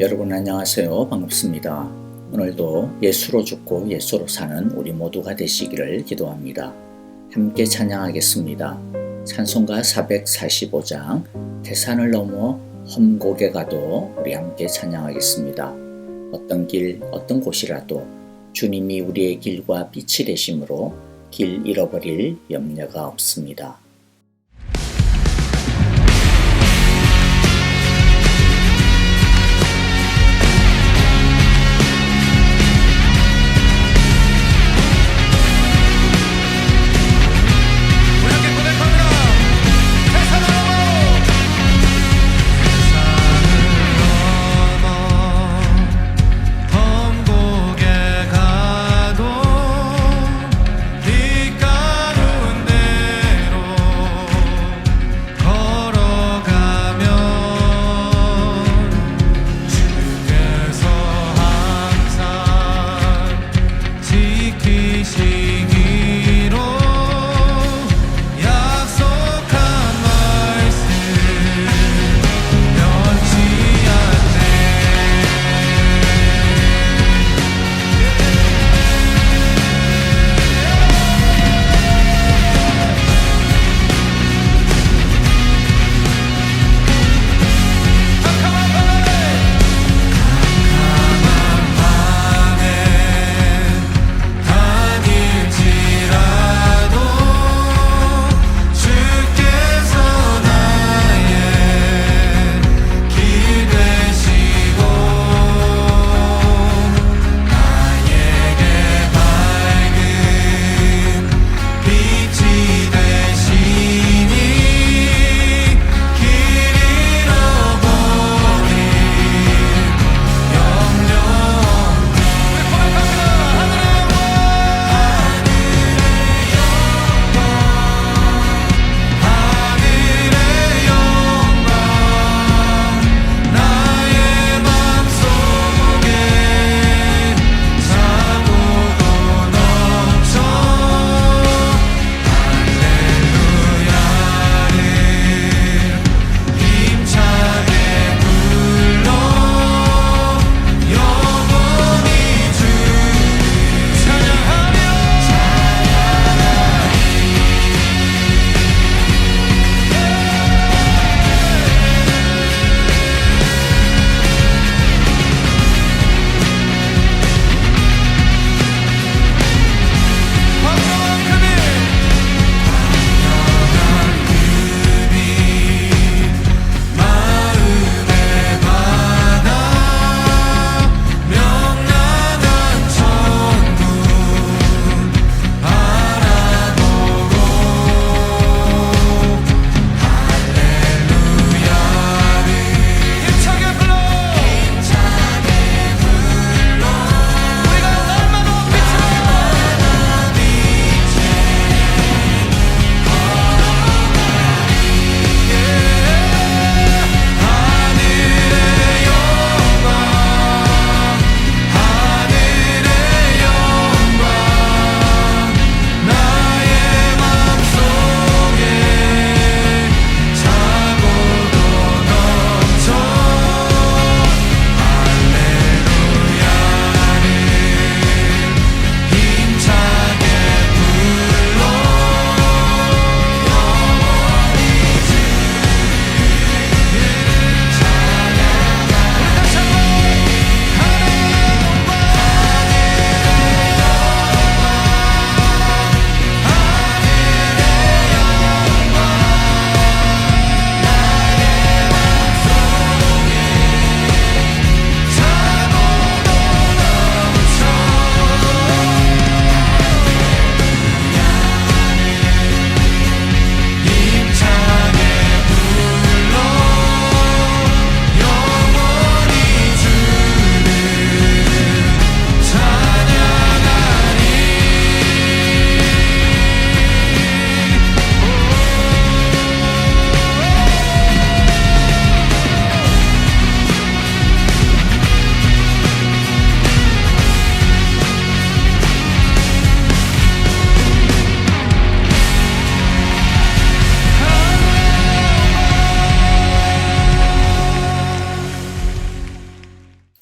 여러분 안녕하세요. 반갑습니다. 오늘도 예수로 죽고 예수로 사는 우리 모두가 되시기를 기도합니다. 함께 찬양하겠습니다. 찬송가 445장 태산을 넘어 험곡에 가도 우리 함께 찬양하겠습니다. 어떤 길 어떤 곳이라도 주님이 우리의 길과 빛이 되심으로 길 잃어버릴 염려가 없습니다. 험곡에 가도 빛가는 대로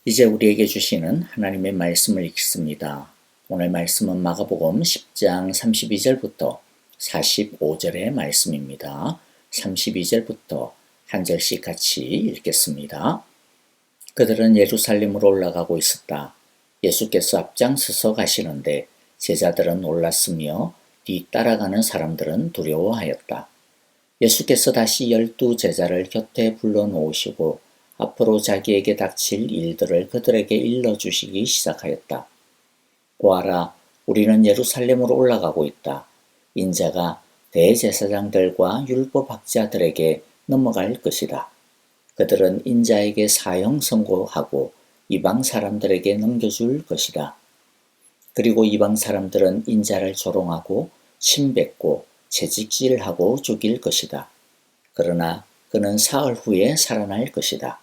이제 우리에게 주시는 하나님의 말씀을 읽습니다. 오늘 말씀은 마가복음 10장 32절부터 45절의 말씀입니다. 32절부터 한 절씩 같이 읽겠습니다. 그들은 예루살렘으로 올라가고 있었다. 예수께서 앞장서서 가시는데 제자들은 놀랐으며 뒤따라가는 사람들은 두려워하였다. 예수께서 다시 12 제자를 곁에 불러놓으시고 앞으로 자기에게 닥칠 일들을 그들에게 일러주시기 시작하였다. 보아라, 우리는 예루살렘으로 올라가고 있다. 인자가 대제사장들과 율법학자들에게 넘어갈 것이다. 그들은 인자에게 사형 선고하고 이방 사람들에게 넘겨줄 것이다. 그리고 이방 사람들은 인자를 조롱하고 침뱉고 채찍질하고 죽일 것이다. 그러나 그는 사흘 후에 살아날 것이다.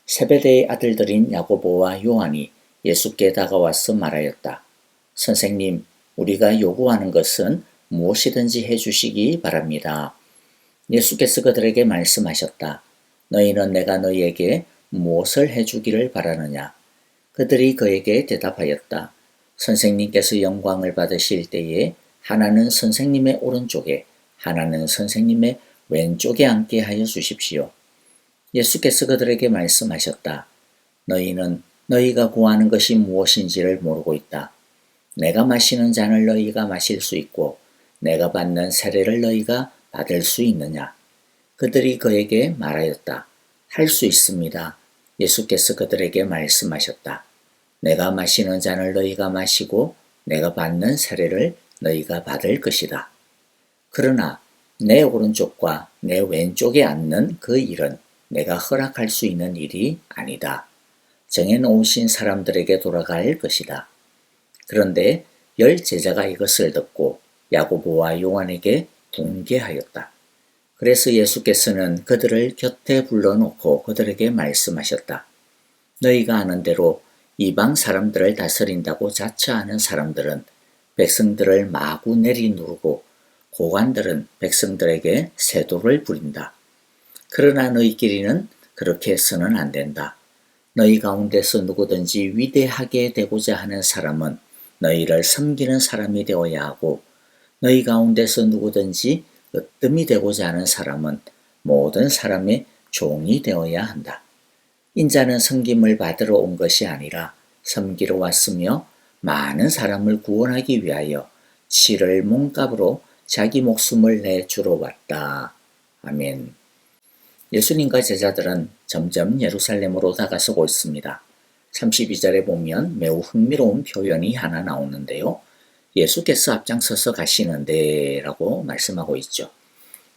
세베대의 아들들인 야고보와 요한이 예수께 다가와서 말하였다. 선생님, 우리가 요구하는 것은 무엇이든지 해주시기 바랍니다. 예수께서 그들에게 말씀하셨다. 너희는 내가 너희에게 무엇을 해주기를 바라느냐? 그들이 그에게 대답하였다. 선생님께서 영광을 받으실 때에 하나는 선생님의 오른쪽에 하나는 선생님의 왼쪽에 앉게 하여 주십시오. 예수께서 그들에게 말씀하셨다. 너희는 너희가 구하는 것이 무엇인지를 모르고 있다. 내가 마시는 잔을 너희가 마실 수 있고 내가 받는 세례를 너희가 받을 수 있느냐? 그들이 그에게 말하였다. 할 수 있습니다. 예수께서 그들에게 말씀하셨다. 내가 마시는 잔을 너희가 마시고 내가 받는 세례를 너희가 받을 것이다. 그러나 내 오른쪽과 내 왼쪽에 앉는 그 일은 내가 허락할 수 있는 일이 아니다. 정해놓으신 사람들에게 돌아갈 것이다. 그런데 10 제자가 이것을 듣고 야고보와 요한에게 분개하였다. 그래서 예수께서는 그들을 곁에 불러놓고 그들에게 말씀하셨다. 너희가 아는 대로 이방 사람들을 다스린다고 자처하는 사람들은 백성들을 마구 내리누르고 고관들은 백성들에게 세도를 부린다. 그러나 너희끼리는 그렇게 해서는 안 된다. 너희 가운데서 누구든지 위대하게 되고자 하는 사람은 너희를 섬기는 사람이 되어야 하고 너희 가운데서 누구든지 으뜸이 되고자 하는 사람은 모든 사람의 종이 되어야 한다. 인자는 섬김을 받으러 온 것이 아니라 섬기러 왔으며 많은 사람을 구원하기 위하여 치를 몸값으로 자기 목숨을 내주러 왔다. 아멘. 예수님과 제자들은 점점 예루살렘으로 다가서고 있습니다. 32절에 보면 매우 흥미로운 표현이 하나 나오는데요. 예수께서 앞장서서 가시는데 라고 말씀하고 있죠.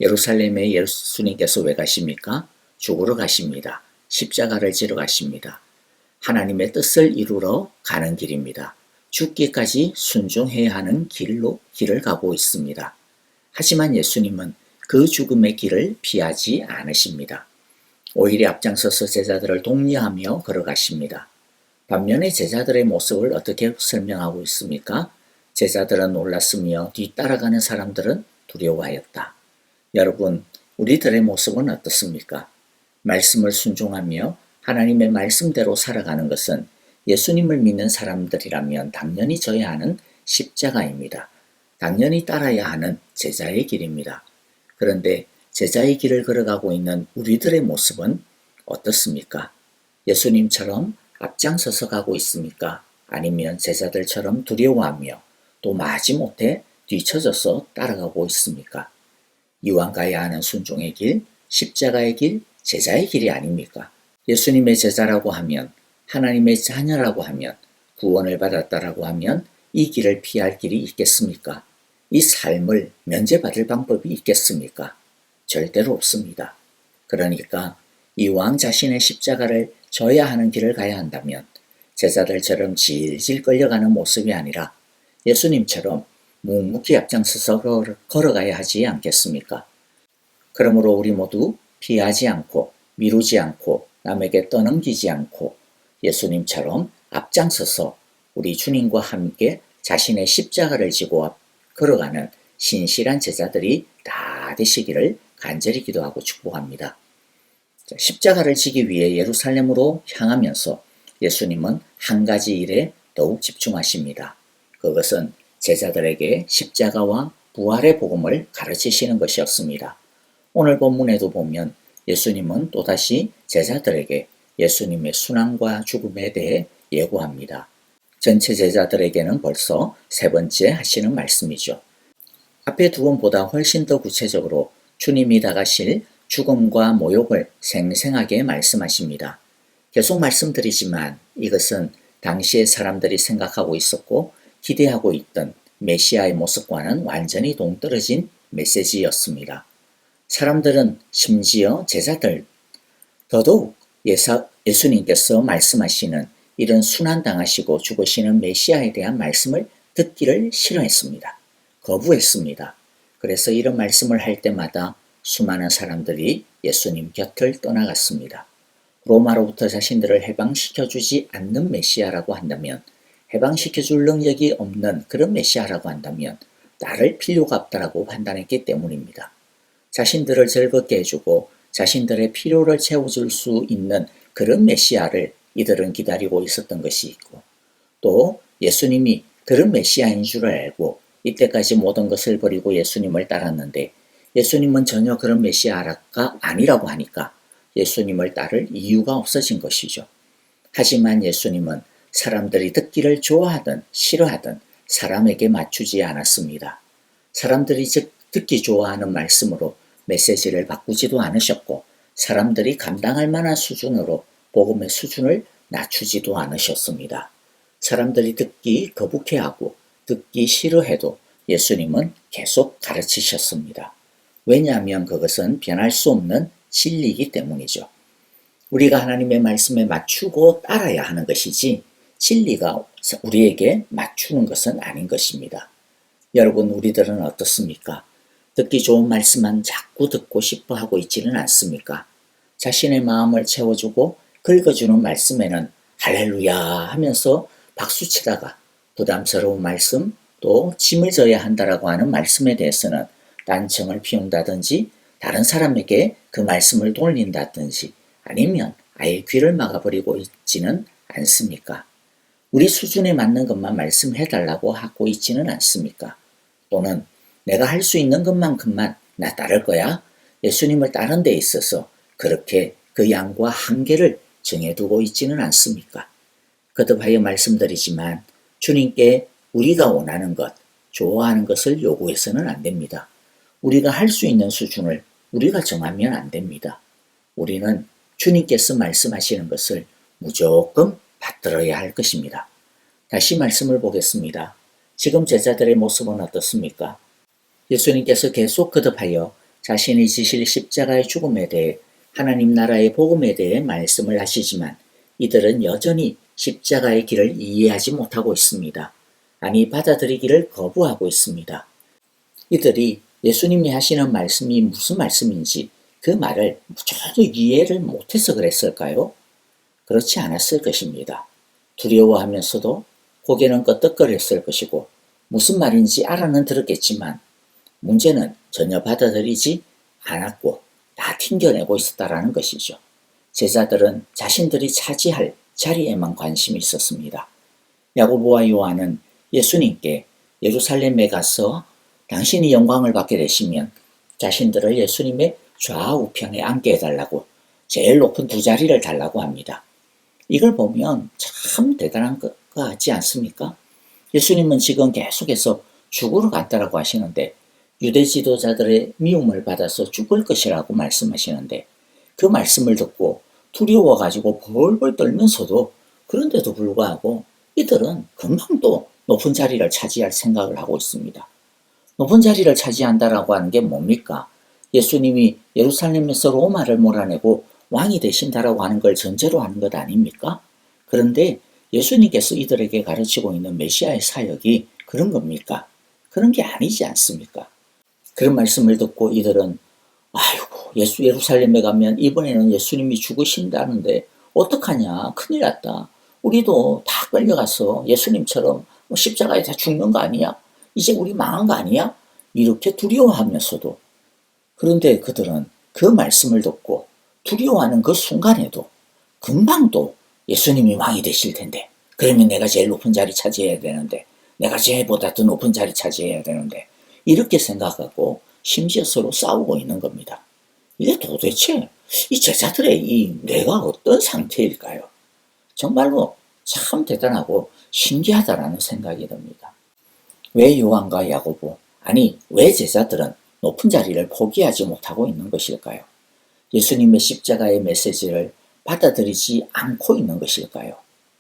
예루살렘에 예수님께서 왜 가십니까? 죽으러 가십니다. 십자가를 지러 가십니다. 하나님의 뜻을 이루러 가는 길입니다. 죽기까지 순종해야 하는 길을 가고 있습니다. 하지만 예수님은 그 죽음의 길을 피하지 않으십니다. 오히려 앞장서서 제자들을 독려하며 걸어가십니다. 반면에 제자들의 모습을 어떻게 설명하고 있습니까? 제자들은 놀랐으며 뒤따라가는 사람들은 두려워하였다. 여러분, 우리들의 모습은 어떻습니까? 말씀을 순종하며 하나님의 말씀대로 살아가는 것은 예수님을 믿는 사람들이라면 당연히 져야 하는 십자가입니다. 당연히 따라야 하는 제자의 길입니다. 그런데 제자의 길을 걸어가고 있는 우리들의 모습은 어떻습니까? 예수님처럼 앞장서서 가고 있습니까? 아니면 제자들처럼 두려워하며 또 마지못해 뒤처져서 따라가고 있습니까? 이왕 가야 하는 순종의 길, 십자가의 길, 제자의 길이 아닙니까? 예수님의 제자라고 하면, 하나님의 자녀라고 하면, 구원을 받았다라고 하면 이 길을 피할 길이 있겠습니까? 이 삶을 면제받을 방법이 있겠습니까? 절대로 없습니다. 그러니까 이왕 자신의 십자가를 져야 하는 길을 가야 한다면 제자들처럼 질질 끌려가는 모습이 아니라 예수님처럼 묵묵히 앞장서서 걸어가야 하지 않겠습니까? 그러므로 우리 모두 피하지 않고 미루지 않고 남에게 떠넘기지 않고 예수님처럼 앞장서서 우리 주님과 함께 자신의 십자가를 지고 걸어가는 신실한 제자들이 다 되시기를 간절히 기도하고 축복합니다. 십자가를 지기 위해 예루살렘으로 향하면서 예수님은 한 가지 일에 더욱 집중하십니다. 그것은 제자들에게 십자가와 부활의 복음을 가르치시는 것이었습니다. 오늘 본문에도 보면 예수님은 또다시 제자들에게 예수님의 순환과 죽음에 대해 예고합니다. 전체 제자들에게는 벌써 세 번째 하시는 말씀이죠. 앞에 두 번보다 훨씬 더 구체적으로 주님이 다가실 죽음과 모욕을 생생하게 말씀하십니다. 계속 말씀드리지만 이것은 당시의 사람들이 생각하고 있었고 기대하고 있던 메시아의 모습과는 완전히 동떨어진 메시지였습니다. 사람들은 심지어 제자들 더더욱 예수님께서 말씀하시는 이런 순환당하시고 죽으시는 메시아에 대한 말씀을 듣기를 싫어했습니다. 거부했습니다. 그래서 이런 말씀을 할 때마다 수많은 사람들이 예수님 곁을 떠나갔습니다. 로마로부터 자신들을 해방시켜주지 않는 메시아라고 한다면, 해방시켜줄 능력이 없는 그런 메시아라고 한다면 따를 필요가 없다라고 판단했기 때문입니다. 자신들을 즐겁게 해주고 자신들의 필요를 채워줄 수 있는 그런 메시아를 이들은 기다리고 있었던 것이 있고, 또 예수님이 그런 메시아인 줄 알고 이때까지 모든 것을 버리고 예수님을 따랐는데 예수님은 전혀 그런 메시아가 아니라고 하니까 예수님을 따를 이유가 없어진 것이죠. 하지만 예수님은 사람들이 듣기를 좋아하든 싫어하든 사람에게 맞추지 않았습니다. 사람들이 듣기 좋아하는 말씀으로 메시지를 바꾸지도 않으셨고 사람들이 감당할 만한 수준으로 복음의 수준을 낮추지도 않으셨습니다. 사람들이 듣기 거북해하고 듣기 싫어해도 예수님은 계속 가르치셨습니다. 왜냐하면 그것은 변할 수 없는 진리이기 때문이죠. 우리가 하나님의 말씀에 맞추고 따라야 하는 것이지 진리가 우리에게 맞추는 것은 아닌 것입니다. 여러분, 우리들은 어떻습니까? 듣기 좋은 말씀만 자꾸 듣고 싶어 하고 있지는 않습니까? 자신의 마음을 채워주고 긁어주는 말씀에는 할렐루야 하면서 박수치다가 부담스러운 말씀, 또 짐을 져야 한다라고 하는 말씀에 대해서는 딴청을 피운다든지 다른 사람에게 그 말씀을 돌린다든지 아니면 아예 귀를 막아버리고 있지는 않습니까? 우리 수준에 맞는 것만 말씀해달라고 하고 있지는 않습니까? 또는 내가 할 수 있는 것만큼만 나 따를 거야? 예수님을 따른 데 있어서 그렇게 그 양과 한계를 정해두고 있지는 않습니까? 거듭하여 말씀드리지만 주님께 우리가 원하는 것, 좋아하는 것을 요구해서는 안 됩니다. 우리가 할 수 있는 수준을 우리가 정하면 안 됩니다. 우리는 주님께서 말씀하시는 것을 무조건 받들어야 할 것입니다. 다시 말씀을 보겠습니다. 지금 제자들의 모습은 어떻습니까? 예수님께서 계속 거듭하여 자신이 지실 십자가의 죽음에 대해 하나님 나라의 복음에 대해 말씀을 하시지만 이들은 여전히 십자가의 길을 이해하지 못하고 있습니다. 아니, 받아들이기를 거부하고 있습니다. 이들이 예수님이 하시는 말씀이 무슨 말씀인지 그 말을 전혀 이해를 못해서 그랬을까요? 그렇지 않았을 것입니다. 두려워하면서도 고개는 끄덕거렸을 것이고 무슨 말인지 알아는 들었겠지만 문제는 전혀 받아들이지 않았고 다 튕겨내고 있었다라는 것이죠. 제자들은 자신들이 차지할 자리에만 관심이 있었습니다. 야고보와 요한은 예수님께 예루살렘에 가서 당신이 영광을 받게 되시면 자신들을 예수님의 좌우편에 앉게 해달라고 제일 높은 두 자리를 달라고 합니다. 이걸 보면 참 대단한 것 같지 않습니까? 예수님은 지금 계속해서 죽으러 갔다라고 하시는데 유대 지도자들의 미움을 받아서 죽을 것이라고 말씀하시는데 그 말씀을 듣고 두려워가지고 벌벌 떨면서도 그런데도 불구하고 이들은 금방 또 높은 자리를 차지할 생각을 하고 있습니다. 높은 자리를 차지한다라고 하는 게 뭡니까? 예수님이 예루살렘에서 로마를 몰아내고 왕이 되신다라고 하는 걸 전제로 하는 것 아닙니까? 그런데 예수님께서 이들에게 가르치고 있는 메시아의 사역이 그런 겁니까? 그런 게 아니지 않습니까? 그런 말씀을 듣고 이들은 아이고, 예루살렘에 가면 이번에는 예수님이 죽으신다는데 어떡하냐, 큰일 났다. 우리도 다 끌려가서 예수님처럼 십자가에 다 죽는 거 아니야? 이제 우리 망한 거 아니야? 이렇게 두려워하면서도, 그런데 그들은 그 말씀을 듣고 두려워하는 그 순간에도 금방 또 예수님이 왕이 되실 텐데, 그러면 내가 제일 높은 자리 차지해야 되는데, 내가 쟤보다 더 높은 자리 차지해야 되는데, 이렇게 생각하고 심지어 서로 싸우고 있는 겁니다. 이게 도대체 이 제자들의 이 뇌가 어떤 상태일까요? 정말로 참 대단하고 신기하다라는 생각이 듭니다. 왜 요한과 야고보, 아니 왜 제자들은 높은 자리를 포기하지 못하고 있는 것일까요? 예수님의 십자가의 메시지를 받아들이지 않고 있는 것일까요?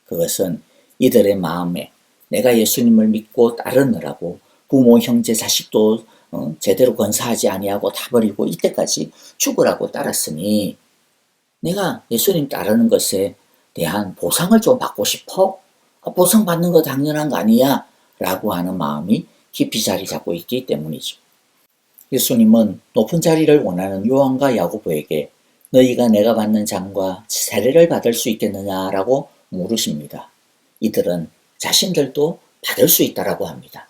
그것은 이들의 마음에 내가 예수님을 믿고 따르느라고 부모, 형제, 자식도 제대로 건사하지 아니하고 다 버리고 이때까지 죽으라고 따랐으니 내가 예수님 따르는 것에 대한 보상을 좀 받고 싶어? 보상 받는 거 당연한 거 아니야? 라고 하는 마음이 깊이 자리 잡고 있기 때문이죠. 예수님은 높은 자리를 원하는 요한과 야고보에게 너희가 내가 받는 장과 세례를 받을 수 있겠느냐라고 물으십니다. 이들은 자신들도 받을 수 있다라고 합니다.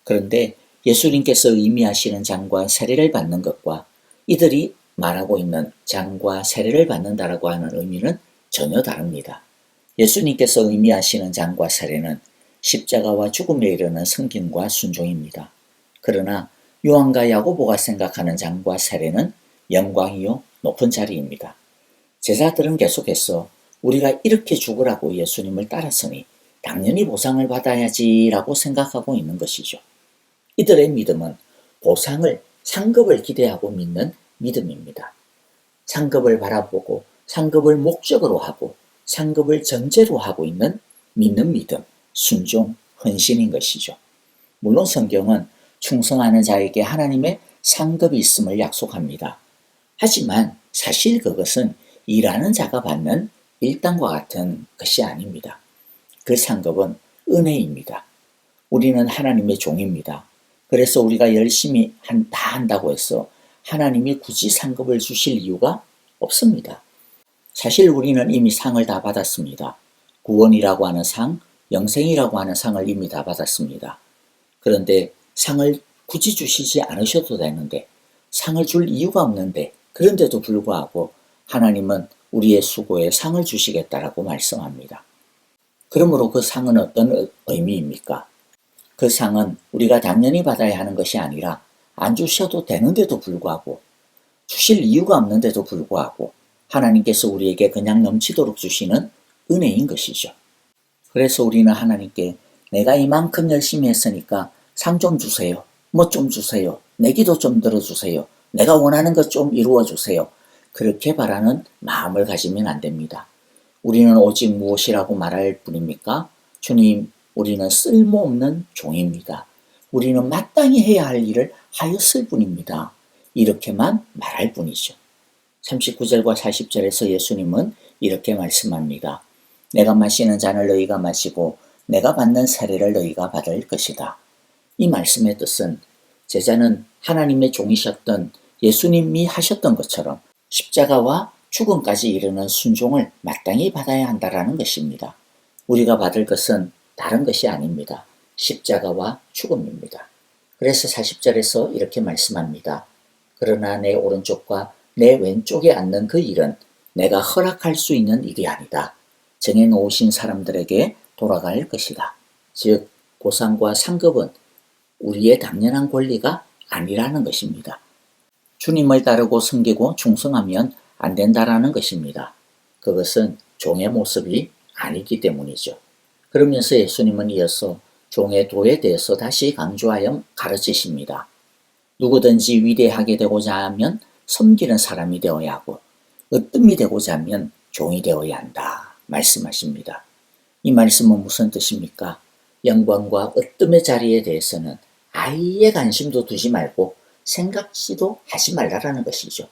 그런데 예수님께서 의미하시는 장과 세례를 받는 것과 이들이 말하고 있는 장과 세례를 받는다라고 하는 의미는 전혀 다릅니다. 예수님께서 의미하시는 장과 세례는 십자가와 죽음에 이르는 섬김과 순종입니다. 그러나 요한과 야고보가 생각하는 장과 세례는 영광이요 높은 자리입니다. 제자들은 계속해서 우리가 이렇게 죽으라고 예수님을 따랐으니 당연히 보상을 받아야지라고 생각하고 있는 것이죠. 이들의 믿음은 보상을, 상급을 기대하고 믿는 믿음입니다. 상급을 바라보고 상급을 목적으로 하고 상급을 전제로 하고 있는 믿는 믿음, 순종, 헌신인 것이죠. 물론 성경은 충성하는 자에게 하나님의 상급이 있음을 약속합니다. 하지만 사실 그것은 일하는 자가 받는 일당과 같은 것이 아닙니다. 그 상급은 은혜입니다. 우리는 하나님의 종입니다. 그래서 우리가 열심히 다 한다고 해서 하나님이 굳이 상급을 주실 이유가 없습니다. 사실 우리는 이미 상을 다 받았습니다. 구원이라고 하는 상, 영생이라고 하는 상을 이미 다 받았습니다. 그런데 상을 굳이 주시지 않으셔도 되는데, 상을 줄 이유가 없는데, 그런데도 불구하고 하나님은 우리의 수고에 상을 주시겠다라고 말씀합니다. 그러므로 그 상은 어떤 의미입니까? 그 상은 우리가 당연히 받아야 하는 것이 아니라 안 주셔도 되는데도 불구하고, 주실 이유가 없는데도 불구하고 하나님께서 우리에게 그냥 넘치도록 주시는 은혜인 것이죠. 그래서 우리는 하나님께 내가 이만큼 열심히 했으니까 상 좀 주세요. 뭐 좀 주세요. 내 기도 좀 들어주세요. 내가 원하는 것 좀 이루어주세요. 그렇게 바라는 마음을 가지면 안 됩니다. 우리는 오직 무엇이라고 말할 뿐입니까? 주님, 우리는 쓸모없는 종입니다. 우리는 마땅히 해야 할 일을 하였을 뿐입니다. 이렇게만 말할 뿐이죠. 39절과 40절에서 예수님은 이렇게 말씀합니다. 내가 마시는 잔을 너희가 마시고 내가 받는 세례를 너희가 받을 것이다. 이 말씀의 뜻은 제자는 하나님의 종이셨던 예수님이 하셨던 것처럼 십자가와 죽음까지 이르는 순종을 마땅히 받아야 한다라는 것입니다. 우리가 받을 것은 다른 것이 아닙니다. 십자가와 죽음입니다. 그래서 40절에서 이렇게 말씀합니다. 그러나 내 오른쪽과 내 왼쪽에 앉는 그 일은 내가 허락할 수 있는 일이 아니다. 정해놓으신 사람들에게 돌아갈 것이다. 즉 보상과 상급은 우리의 당연한 권리가 아니라는 것입니다. 주님을 따르고 섬기고 충성하면 안 된다라는 것입니다. 그것은 종의 모습이 아니기 때문이죠. 그러면서 예수님은 이어서 종의 도에 대해서 다시 강조하여 가르치십니다. 누구든지 위대하게 되고자 하면 섬기는 사람이 되어야 하고 으뜸이 되고자 하면 종이 되어야 한다 말씀하십니다. 이 말씀은 무슨 뜻입니까? 영광과 으뜸의 자리에 대해서는 아예 관심도 두지 말고 생각지도 하지 말라라는 것이죠.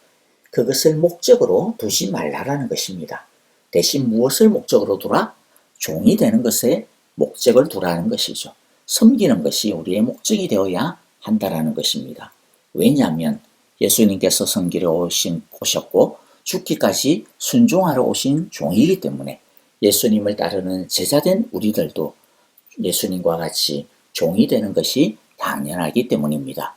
그것을 목적으로 두지 말라라는 것입니다. 대신 무엇을 목적으로 두라? 종이 되는 것에 목적을 두라는 것이죠. 섬기는 것이 우리의 목적이 되어야 한다라는 것입니다. 왜냐하면 예수님께서 섬기러 오셨고 죽기까지 순종하러 오신 종이기 때문에 예수님을 따르는 제자된 우리들도 예수님과 같이 종이 되는 것이 당연하기 때문입니다.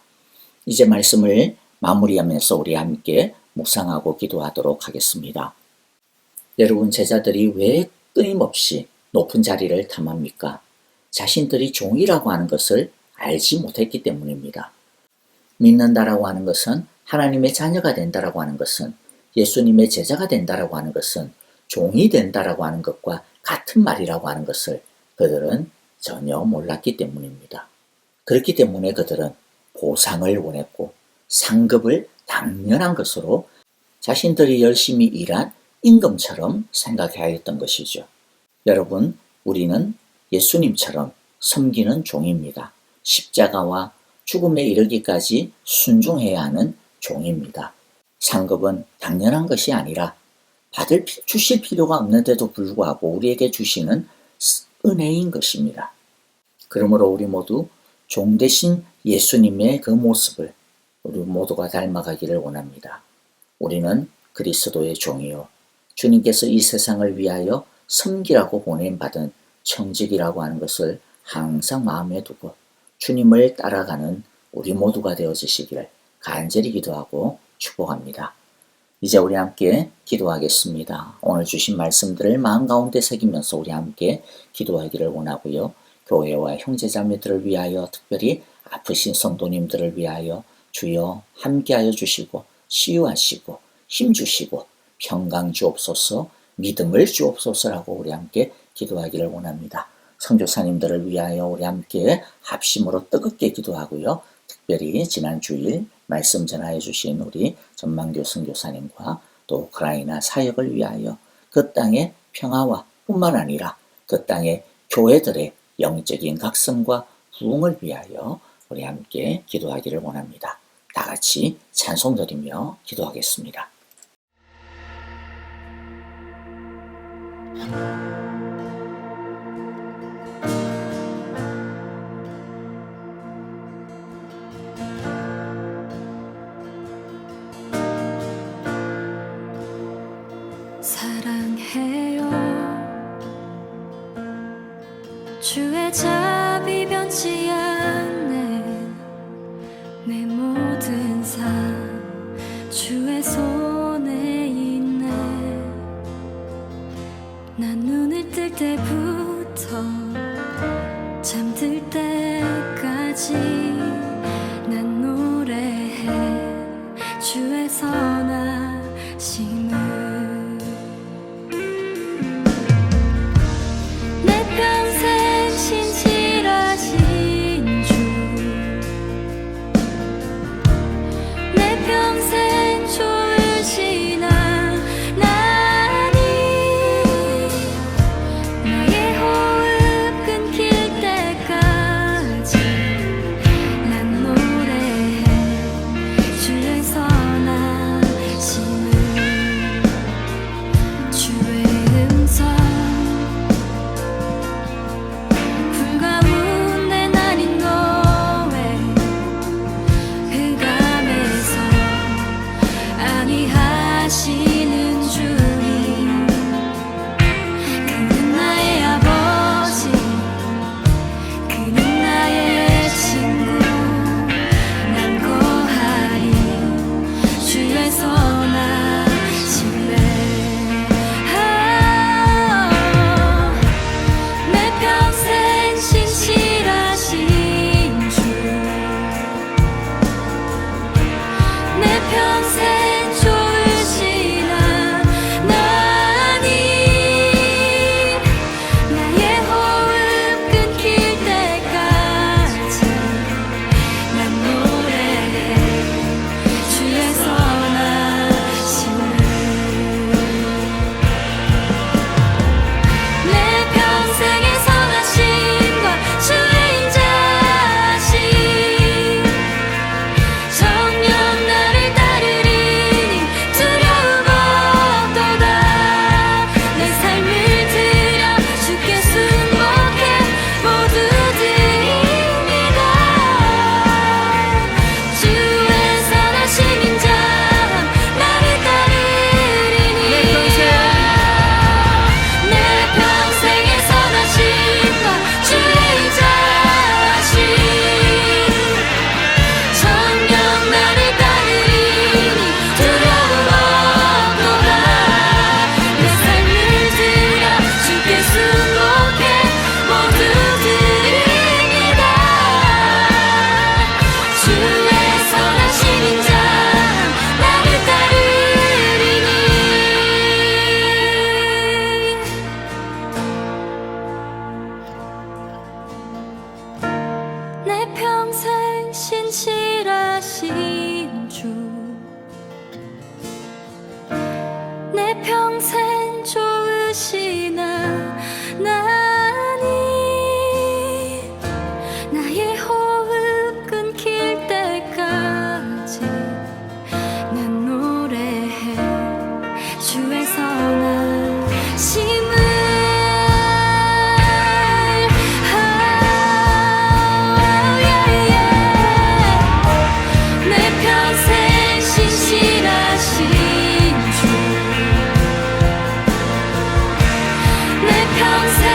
이제 말씀을 마무리하면서 우리 함께 묵상하고 기도하도록 하겠습니다. 여러분, 제자들이 왜 끊임없이 높은 자리를 탐합니까? 자신들이 종이라고 하는 것을 알지 못했기 때문입니다. 믿는다라고 하는 것은, 하나님의 자녀가 된다라고 하는 것은, 예수님의 제자가 된다라고 하는 것은 종이 된다라고 하는 것과 같은 말이라고 하는 것을 그들은 전혀 몰랐기 때문입니다. 그렇기 때문에 그들은 보상을 원했고 상급을 당연한 것으로 자신들이 열심히 일한 임금처럼 생각하였던 것이죠. 여러분, 우리는 예수님처럼 섬기는 종입니다. 십자가와 죽음에 이르기까지 순종해야 하는 종입니다. 상급은 당연한 것이 아니라 주실 필요가 없는데도 불구하고 우리에게 주시는 은혜인 것입니다. 그러므로 우리 모두 종 대신 예수님의 그 모습을 우리 모두가 닮아가기를 원합니다. 우리는 그리스도의 종이요, 주님께서 이 세상을 위하여 섬기라고 보냄받은 청직이라고 하는 것을 항상 마음에 두고 주님을 따라가는 우리 모두가 되어주시기를 간절히 기도하고 축복합니다. 이제 우리 함께 기도하겠습니다. 오늘 주신 말씀들을 마음 가운데 새기면서 우리 함께 기도하기를 원하고요. 교회와 형제자매들을 위하여, 특별히 아프신 성도님들을 위하여 주여 함께하여 주시고 치유하시고 힘주시고 평강 주옵소서, 믿음을 주옵소서라고 우리 함께 기도하기를 원합니다. 선교사님들을 위하여 우리 함께 합심으로 뜨겁게 기도하고요. 특별히 지난 주일 말씀 전하여 주신 우리 전만교 선교사님과 또 우크라이나 사역을 위하여 그 땅의 평화와 뿐만 아니라 그 땅의 교회들의 영적인 각성과 부흥을 위하여 우리 함께 기도하기를 원합니다. 다 같이 찬송 드리며 기도하겠습니다. 사랑해요. 주의 자비 변치 않네. 내 모든 삶 주의 손에 있네. 난 눈을 뜰 때부터 잠들 때까지 난 노래해 주의 선하심을. 주의 선하심을. 내 평생